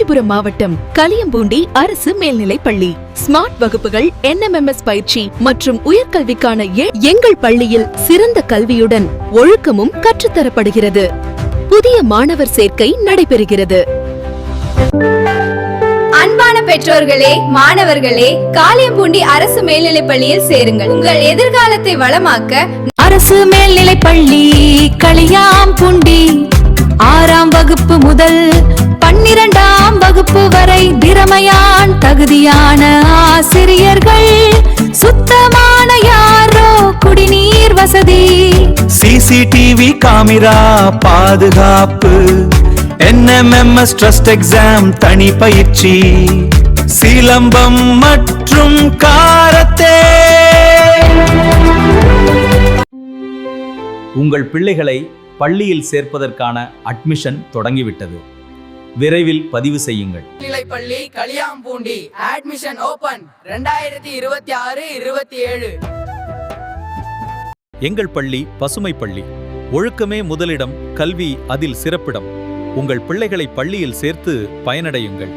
காஞ்சிபுரம் மாவட்டம் கலியம்பூண்டி அரசு மேல்நிலைப்பள்ளி. ஸ்மார்ட் வகுப்புகள், NMMS பயிற்சி மற்றும் உயர்கல்விக்கான எங்கள் பள்ளியில் சிறந்த கல்வியுடன் ஒழுக்கமும் கற்றுத்தரப்படுகிறது. புதிய மாணவர் சேர்க்கை நடைபெறுகிறது. அன்பான பெற்றோர்களே, மாணவர்களே, காளியம்பூண்டி அரசு மேல்நிலைப்பள்ளியில் சேருங்கள். உங்கள் எதிர்காலத்தை வளமாக்க அரசு மேல்நிலைப்பள்ளி களியாம்பூண்டி 6ஆம் வகுப்பு முதல் 12ஆம் வகுப்பு வரை திறமையான தகுதியான ஆசிரியர்கள், சுத்தமான யாரோ குடிநீர் வசதி, CCTV காமிரா பாதுகாப்பு, NMMS ட்ரஸ்ட் எக்ஸாம் தனி பயிற்சி, சிலம்பம் மற்றும் காரத்தே. உங்கள் பிள்ளைகளை பள்ளியில் சேர்ப்பதற்கான அட்மிஷன் தொடங்கிவிட்டது. விரைவில் பதிவு செய்யுங்கள். மேல்நிலைப்பள்ளி களியாம்பூண்டி அட்மிஷன் ஓபன் 2026-27. எங்கள் பள்ளி பசுமை பள்ளி. ஒழுக்கமே முதலிடம், கல்வி அதில் சிறப்பிடம். உங்கள் பிள்ளைகளை பள்ளியில் சேர்த்து பயனடையுங்கள்.